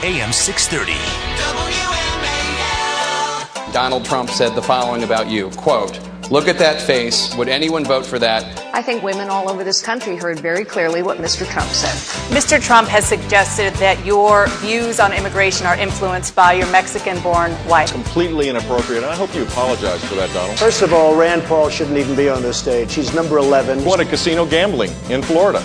AM 630. WMAL. Donald Trump said the following about you, quote, "Look at that face. Would anyone vote for that?" I think women all over this country heard very clearly what Mr. Trump said. Mr. Trump has suggested that your views on immigration are influenced by your Mexican-born wife. Completely inappropriate, and I hope you apologize for that, Donald. First of all, Rand Paul shouldn't even be on this stage. He's number 11. What, a casino gambling in Florida?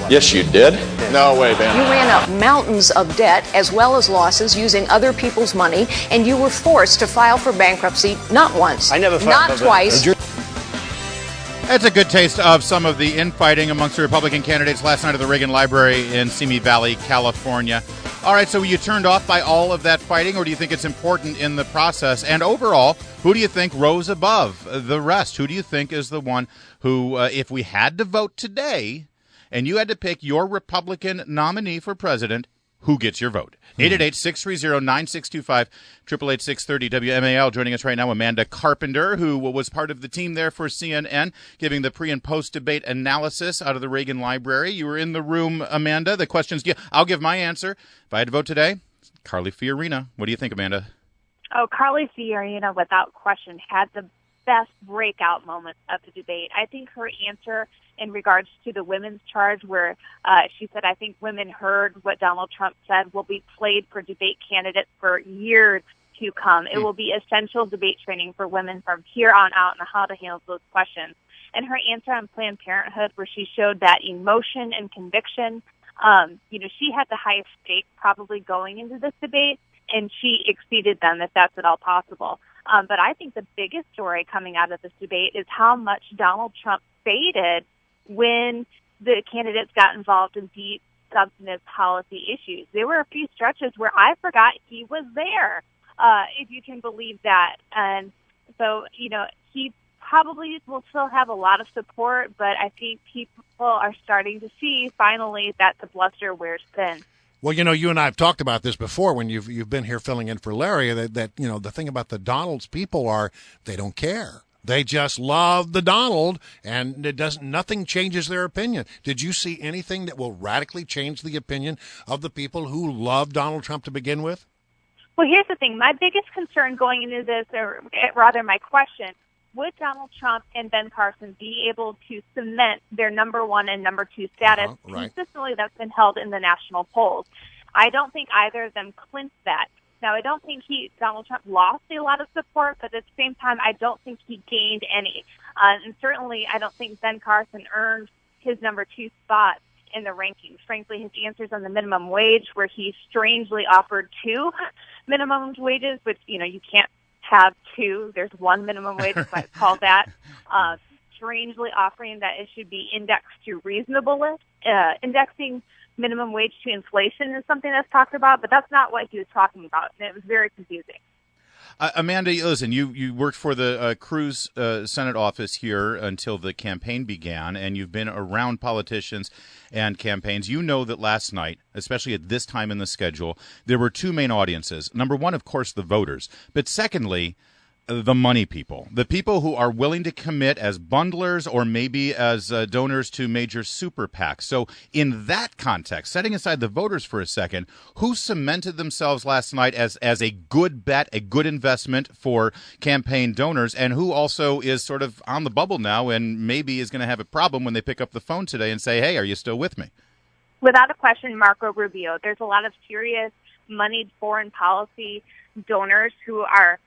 Yes, you did? No way, man. You ran up mountains of debt as well as losses using other people's money, and you were forced to file for bankruptcy not once, I never filed not for twice. That's a good taste of some of the infighting amongst the Republican candidates last night at the Reagan Library in Simi Valley, California. All right, so were you turned off by all of that fighting, or do you think it's important in the process? And overall, who do you think rose above the rest? Who do you think is the one who, if we had to vote today and you had to pick your Republican nominee for president, who gets your vote? 888-630-9625, 888-630 WMAL. Joining us right now, Amanda Carpenter, who was part of the team there for CNN, giving the pre- and post-debate analysis out of the Reagan Library. You were in the room, Amanda. The questions, I'll give my answer. If I had to vote today, Carly Fiorina. What do you think, Amanda? Oh, Carly Fiorina, without question, had the best breakout moment of the debate. I think her answer in regards to the women's charge, where she said, I think women heard what Donald Trump said will be played for debate candidates for years to come. It will be essential debate training for women from here on out and how to handle those questions. And her answer on Planned Parenthood, where she showed that emotion and conviction, she had the highest stake probably going into this debate, and she exceeded them, if that's at all possible. But I think the biggest story coming out of this debate is how much Donald Trump faded when the candidates got involved in deep, substantive policy issues. There were a few stretches where I forgot he was there, if you can believe that. And so, he probably will still have a lot of support, but I think people are starting to see finally that the bluster wears thin. Well, you and I have talked about this before when you've been here filling in for Larry, that the thing about the Donald's people are they don't care. They just love the Donald, and nothing changes their opinion. Did you see anything that will radically change the opinion of the people who love Donald Trump to begin with? Well, here's the thing. My biggest concern going into this, or rather my question, would Donald Trump and Ben Carson be able to cement their number one and number two status consistently that's been held in the national polls? I don't think either of them clinched that. Now, I don't think Donald Trump lost a lot of support, but at the same time, I don't think he gained any. And certainly, I don't think Ben Carson earned his number two spot in the rankings. Frankly, his answers on the minimum wage, where he strangely offered two minimum wages, which, you can't have two. There's one minimum wage, so I call that. Strangely offering that it should be indexed to reasonableness. Indexing minimum wage to inflation is something that's talked about, but that's not what he was talking about, and it was very confusing. Amanda, listen, you worked for the Cruz Senate office here until the campaign began, and you've been around politicians and campaigns. You know that last night, especially at this time in the schedule, there were two main audiences. Number one, of course, the voters. But secondly, the money people, the people who are willing to commit as bundlers or maybe as donors to major super PACs. So in that context, setting aside the voters for a second, who cemented themselves last night as a good bet, a good investment for campaign donors, and who also is sort of on the bubble now and maybe is going to have a problem when they pick up the phone today and say, hey, are you still with me? Without a question, Marco Rubio. There's a lot of serious moneyed foreign policy donors who are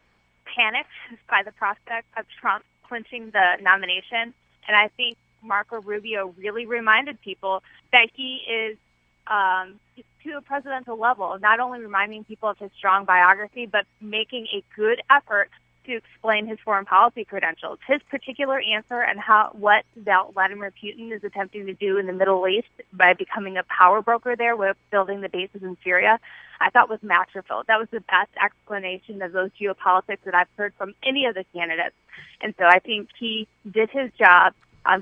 panicked by the prospect of Trump clinching the nomination. And I think Marco Rubio really reminded people that he is to a presidential level, not only reminding people of his strong biography, but making a good effort to explain his foreign policy credentials. His particular answer and what Vladimir Putin is attempting to do in the Middle East by becoming a power broker there with building the bases in Syria, I thought was masterful. That was the best explanation of those geopolitics that I've heard from any of the candidates. And so I think he did his job.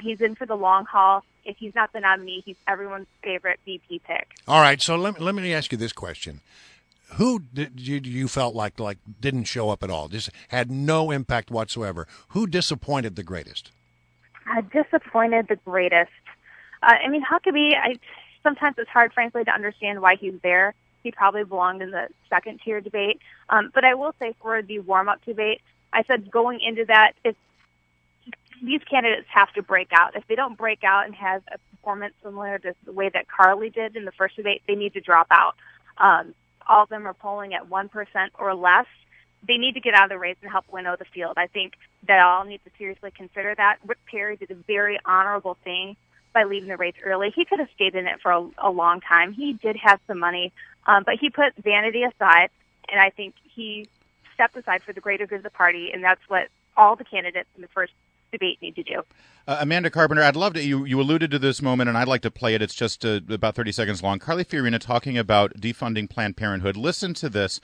He's in for the long haul. If he's not the nominee, he's everyone's favorite VP pick. All right, so let me ask you this question. Who did you felt like didn't show up at all, just had no impact whatsoever? Who disappointed the greatest? Disappointed the greatest. Huckabee, sometimes it's hard, frankly, to understand why he's there. he probably belonged in the second-tier debate. But I will say for the warm-up debate, I said going into that, if these candidates have to break out. If they don't break out and have a performance similar to the way that Carly did in the first debate, they need to drop out. All of them are polling at 1% or less. They need to get out of the race and help winnow the field. I think that all need to seriously consider that. Rick Perry did a very honorable thing by leaving the race early. He could have stayed in it for a long time. He did have some money, but he put vanity aside, and I think he stepped aside for the greater good of the party, and that's what all the candidates in the first debate need to do. Amanda Carpenter, I'd love to, you alluded to this moment, and I'd like to play it. It's just about 30 seconds long. Carly Fiorina talking about defunding Planned Parenthood. Listen to this.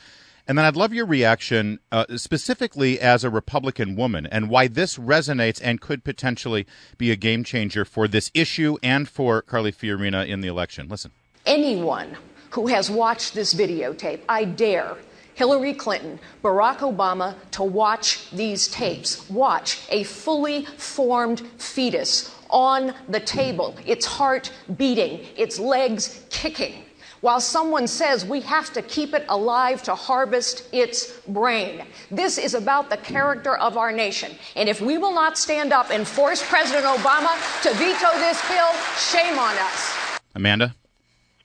And then I'd love your reaction specifically as a Republican woman and why this resonates and could potentially be a game changer for this issue and for Carly Fiorina in the election. Listen. Anyone who has watched this videotape, I dare Hillary Clinton, Barack Obama to watch these tapes. Watch a fully formed fetus on the table, its heart beating, its legs kicking, while someone says we have to keep it alive to harvest its brain. This is about the character of our nation. And if we will not stand up and force President Obama to veto this bill, shame on us. Amanda?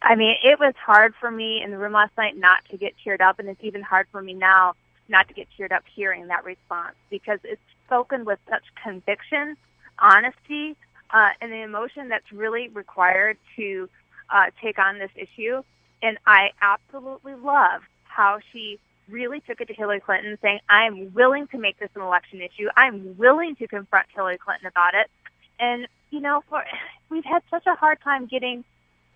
I mean, it was hard for me in the room last night not to get cheered up, and it's even hard for me now not to get cheered up hearing that response, because it's spoken with such conviction, honesty, and the emotion that's really required to take on this issue. And I absolutely love how she really took it to Hillary Clinton, saying, I'm willing to make this an election issue. I'm willing to confront Hillary Clinton about it. And, you know, we've had such a hard time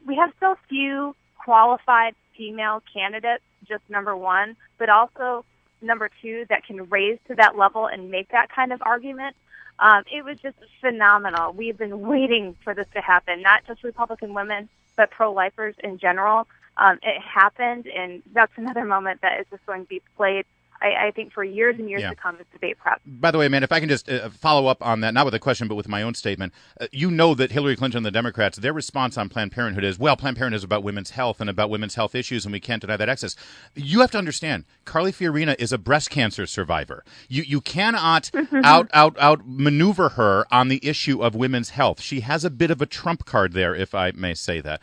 we have so few qualified female candidates, just number one, but also number two, that can raise to that level and make that kind of argument. It was just phenomenal. We've been waiting for this to happen, not just Republican women, but pro-lifers in general. It happened, and that's another moment that is just going to be played, I think, for years and years to come as debate prep. By the way, man, if I can just follow up on that, not with a question, but with my own statement, you know that Hillary Clinton and the Democrats, their response on Planned Parenthood is, well, Planned Parenthood is about women's health and about women's health issues, and we can't deny that access. You have to understand, Carly Fiorina is a breast cancer survivor. You cannot out maneuver her on the issue of women's health. She has a bit of a trump card there, if I may say that,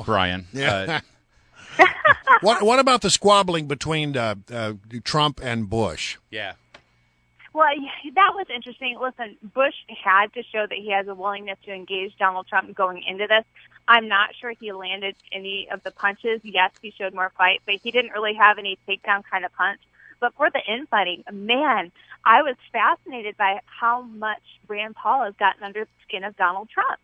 Brian. Yeah. What about the squabbling between Trump and Bush? Yeah. Well, that was interesting. Listen, Bush had to show that he has a willingness to engage Donald Trump going into this. I'm not sure he landed any of the punches. Yes, he showed more fight, but he didn't really have any takedown kind of punch. But for the infighting, man, I was fascinated by how much Rand Paul has gotten under the skin of Donald Trump.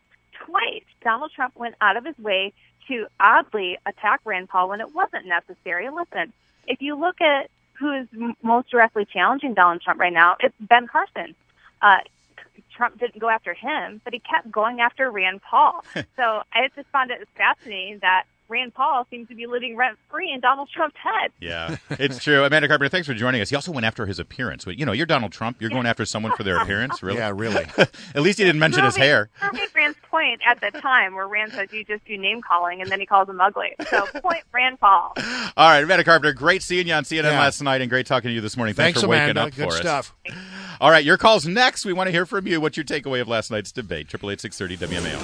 Twice, Donald Trump went out of his way to oddly attack Rand Paul when it wasn't necessary. Listen, if you look at who is most directly challenging Donald Trump right now, it's Ben Carson. Trump didn't go after him, but he kept going after Rand Paul. So I just found it fascinating that Rand Paul seems to be living rent-free in Donald Trump's head. Yeah, it's true. Amanda Carpenter, thanks for joining us. He also went after his appearance. You know, you're Donald Trump. You're going after someone for their appearance? Really? Yeah, really. At least he didn't mention his hair. Proving Rand's point at the time, where Rand says you just do name-calling, and then he calls him ugly. So point Rand Paul. All right, Amanda Carpenter, great seeing you on CNN last night, and great talking to you this morning. Thanks for waking Amanda. up Good for stuff. us. All right, your calls next. We want to hear from you. What's your takeaway of last night's debate? 888-630 WMAL.